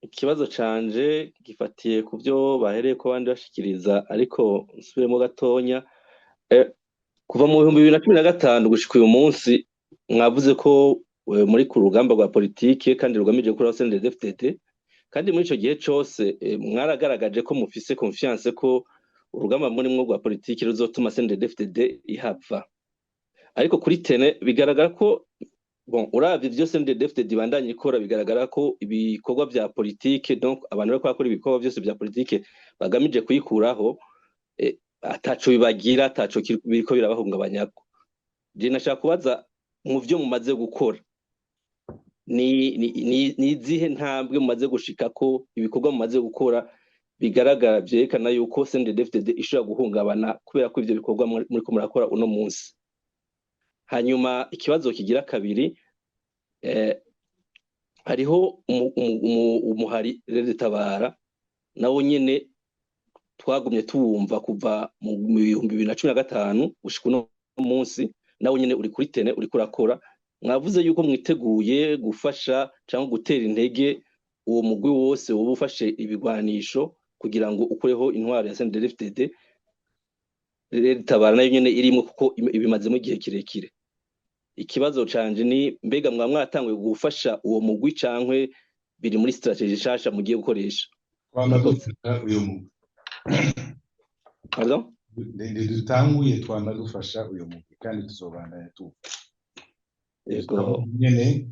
Ikibazo canje gifatiye ku byo bahereye ko abandi bashikiriza ariko nsubiremo gatonya. Kuva mu 2015 gushika uyu munsi mwavuze ko muri ku rugamba rwa politike kandi rugamije kuri CNDD-FDD, kandi muri ico gihe cose mwaragaragaje ko mufise confiance ko urugamba murimwo rwa politike ruzotuma CNDD-FDD ihava. Ariko kuri tene bigaragara ko uravye ivyo CNDD-FDD ibandanya ikora, bigaragara ko ibikorwa vya politike, donc abantu bariko bakora ibikorwa vyose vya politike bagamije kuyikuraho, ataco bibagira, ataco biriko birabahungabanyako. Je nashaka kubaza mu vyo mumaze gukora ni izihe ntambwe mumaze gushikako, ibikorwa mumaze gukora bigaragara vyerekana yuko CNDD-FDD ishobora guhungabana kubera ko ivyo bikorwa muriko murakora uno munsi. Hanyuma ikibazo kigira kabiri, hariho umuhari Rede Tabara nawo nyene twagumye tuwumva kuva mu 2015 gushika uno munsi, nawo nyene uri kuri tene uriko urakora. Mwavuze yuko mwiteguye gufasha canke gutera intege uwo mugwi wose woba ufashe ibigwanisho kugira ngo ukureho intwaro ya CNDD-FDD. Rede Tabara nayo nyene irimwo kuko ibimazemo igihe kirekire. Ikibazo canje ni mbega mwatanguye gufasha uwo mugwi cankwe biri muri strategie shasha mugiye gukoresha? Uyo mugwi Pardon? dutanguye twama dufasha uyo mugwi kandi tuzobandanya tuwufasha. Yego. Nyene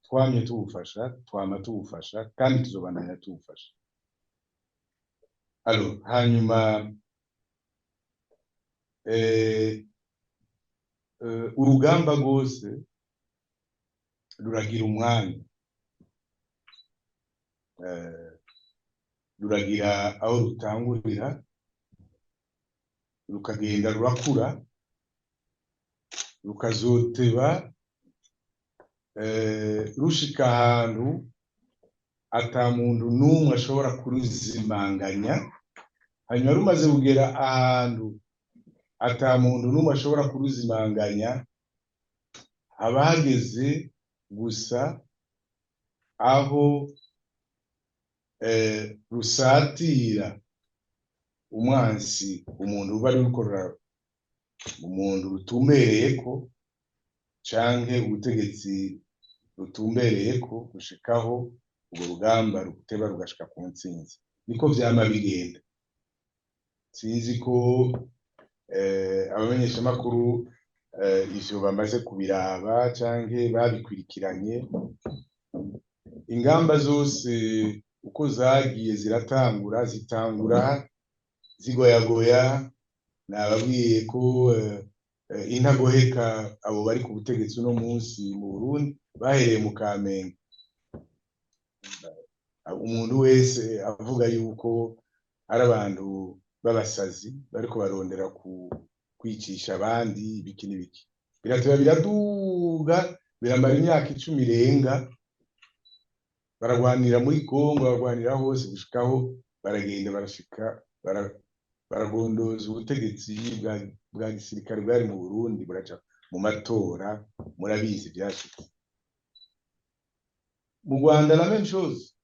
twamye tuwufasha, twama tuwufasha kandi tuzobandanya tuwufasha. Hanyuma urugamba rwose ruragira umwanya, ruragira aho rutangurira, rukagenda rurakura, rukazoteba rushika ahantu ata muntu n'umwe ashobora kuruzimanganya. Hanyuma rumaze kugera ahantu ata muntu n'umwe ashobora kuruzimanganya, abageze gusa aho rusatira umwansi, umuntu uba ari gukorera umuntu rutumbereyeko canke ubutegetsi rutumbereyeko, gushikaho ubwo rugamba ruteba rugashika ku ntsinzi. Niko vyama bigenda. Sinzi ko abamenyeshamakuru ivyo bamaze kubiraba canke babikurikiranye. Ingamba zose uko zagiye zitangura zigoyagoya. Nababwiye ko intagoheka abo bari ku butegetsi uno munsi mu Burundi bahereye mu Kamenge. Umuntu wese avuga yuko ari abantu b'abasazi bariko barondera kwicisha abandi ibiki n'ibiki. Birateba biraduga, biramara imyaka 10 irenga, baragwanira muri Kongo, baragwanira hose gushikaho baragenda barashika baragondoza ubutegetsi bwa gisirikare bwari mu Burundi, buraca mu matora. Murabizi byashitse mu Rwanda na même chose.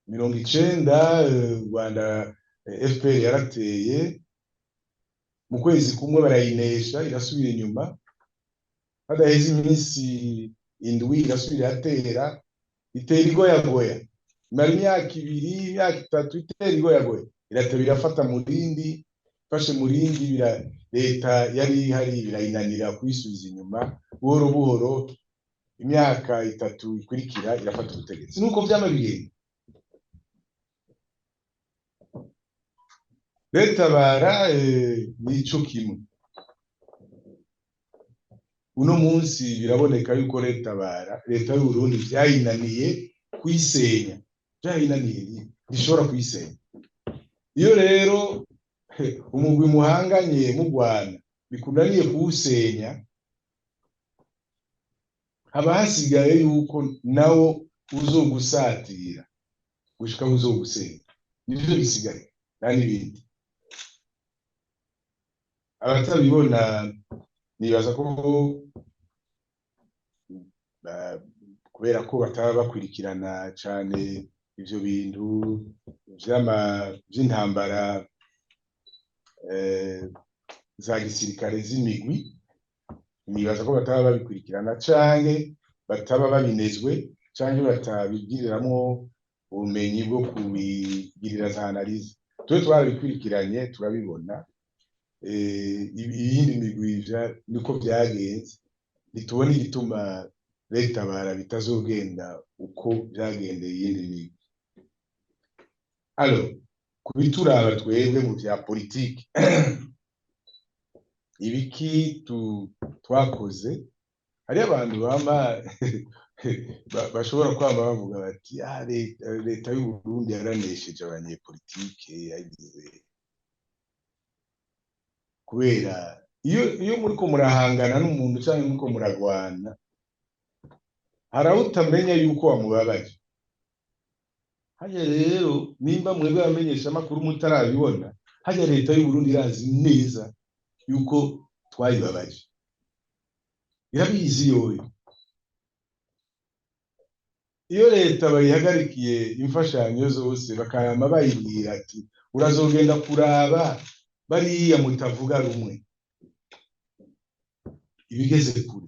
90 Rwanda FPR yarateye, mu kwezi kumwe barayinesha, irasubira inyuma. Hadaheze iminsi indwi irasubira atera, itera igoyagoya. Imara imyaka 2, imyaka 3 itera igoyagoya, irateba irafata Murindi. Fashe Murindi, leta yari ihari birayinanira kwisubiza inyuma. Buhoro buhoro imyaka 3 ikurikira irafata ubutegetsi. Nuko vyama bigenda. Rede Tabara nico kimwe. Uno munsi biraboneka yuko Rede Tabara, leta y'u Burundi vyayinaniye kuyisenya. Vyayinaniye, ntishobora kuyisenya. Iyo rero umugwi muhanganye mu Rwanda bikunaniye kuwusenya, haba hasigaye yuko nawo uzogusatira gushika uzogusenya. Nivyo bisigaye nta n'ibindi. Abatabibona nibaza ko kubera ko bataba bakurikirana cyane ivyo bintu vy'intambara za gisirikare z'imigwi, nibaza ko bataba babikurikirana canke bataba babinezwe canke batabigiriramwo ubumenyi bwo kubigirira za analize. Twe twarabikurikiranye turabibona, iyindi migwi niko vyagenze, ntitubona igituma leta bara bitazogenda uko vyagendeye iyindi migwi. Alors, kubituraba twebwe mu vya politiki ibiki twakoze, hari abantu bashobora kwamba bavuga bati leta y'u Burundi yaranesheje abanyepolitike yagize, kubera iyo muriko murahangana n'umuntu canke muriko muragwana haraho utamenya yuko wamubabaje. Hajya rero nimba mwebwe abamenyesha amakuru mutarabibona, hajya leta y'u Burundi irazi neza yuko twayibabaje, irabizi yoyo. Iyo leta bayihagarikiye imfashanyo zose bakayama bayibwira ati urazogenda kuraba bariya mutavuga rumwe, ibigeze kure.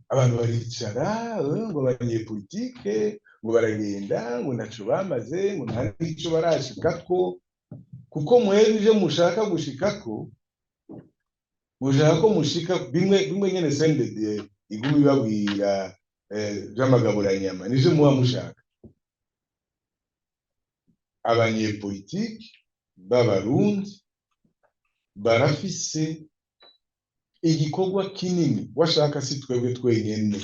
Abantu baricara ngo abanyepolitike ngo baragenda ngo ntaco bamaze ngo nta n'ico barashikako, kuko mwebwe ivyo mushaka gushikako mushaka ko mushika bimwe nyene CNDD iguma ibabwira vy'amagaburanyama nivyo muba mushaka. Abanyepolitike b'abarundi barafise igikorwa kinini, washaka si twebwe twenyene,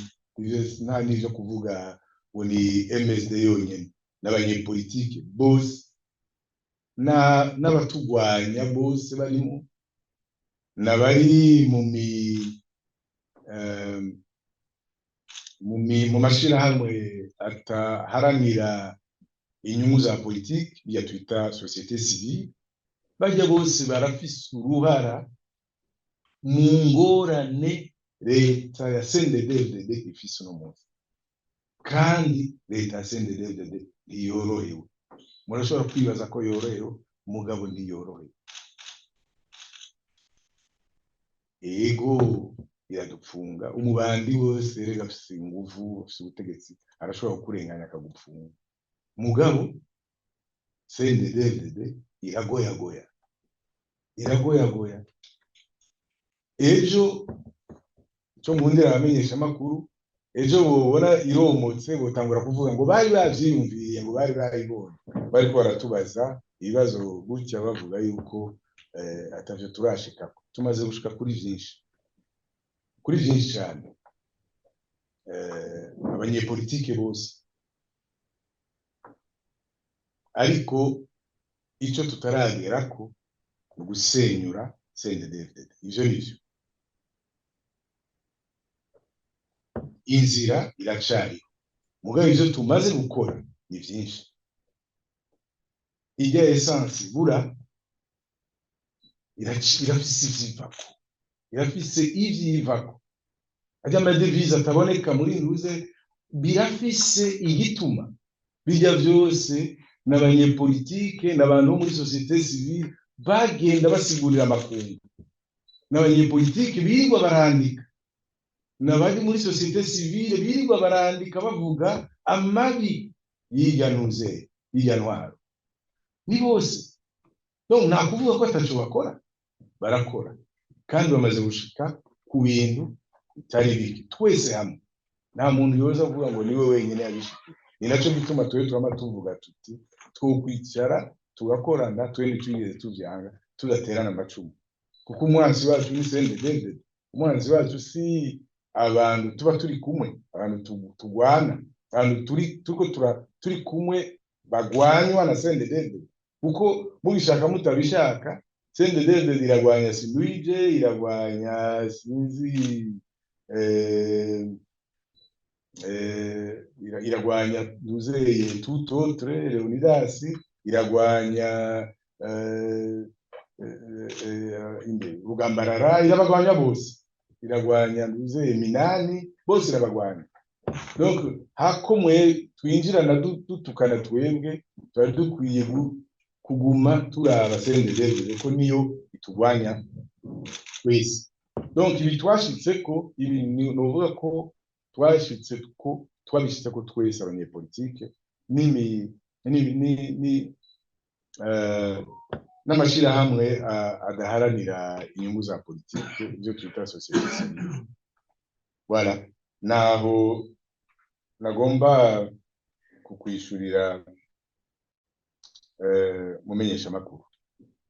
nta n'ivyo kuvuga ngo ni MSD yonyene, n'abanyepolitike bose n'abatugwanya bose barimo, n'abari mu mashirahamwe ataharanira inyungu za politiki ya twita societe civile, barya bose barafise uruhara mu ngorane leta ya CNDD-FDD ifise uno munsi. Kandi leta ya CNDD-FDD ntiyorohewe. Murashobora kwibaza ko yorohewe, mugabo ntiyorohewe. Ego iradupfunga, umubandi wose rega afise inguvu, afise ubutegetsi, arashobora kurenganya akagupfunga. Mugabo CNDD-FDD iragoyagoya. Ejo cyo nkundira abamenyesha amakuru, ejo bobona iromotse botangura kuvuga ngo bari bavyiyumviriye, ngo bari baribonye, bariko baratubaza ibibazo gutya bavuga yuko atavyo turashikako. Tumaze gushika kuri vyinshi cyane. Abanyepolitike bose, ariko ico tutaragerako ni gusenyura CNDD-FDD. Ivyo nivyo inzira iracariho, mugabo ivyo tumaze gukora ni vyinshi. Irya essence bura irafise ivyivako, irafise ivyivako. Ajya amadevize ataboneka muri nduze birafise igituma. Birya vyose n'abanyepolitike n'abantu bo muri societe civile bagenda basigurira amakungu, n'abanyepolitike birirwa barandika, n'abari muri societe civile birirwa barandika bavuga amabi y'irya ntwaro. Ni bose. No, nta kuvuga ko ataco bakora, barakora. Kandi bamaze gushika ku bintu bitari biki. Twese hamwe. Nta muntu yoza kuvuga ngo niwe wenyene yabishikiye. Ni naco gituma twama tuvuga tuti twokwicara tugakorana, twende twigeze tuvyanga, tudaterana amacumu. Kuko umwanzi wacu ni CNDD-FDD. Umwanzi wacu si abantu tuba turi kumwe, abantu tugwana, abantu turi kumwe bagwanywa na CNDD-FDD. Kuko mubishaka mutabishaka, CNDD-FDD iragwanya Sinduije, iragwanya sinzi iragwanya Duzeye tout autre, Leonidas, iragwanya Rugambarara, irabagwanya bose. Iragwanya Duzeye Minani, bose irabagwanya. Donc hakomwe twinjirana dutukana twebwe twari dukwiye kuguma turaba CNDD ko niyo itugwanya twese. Donc ibi twashitseko ibi novuga ko twashitse ko twabishitse ko twese abanyepolitike n'amashirahamwe adaharanira inyungu za politike ibyo twita société civile. Voilà, naho nagomba kukwishurira mumenyesha makuru.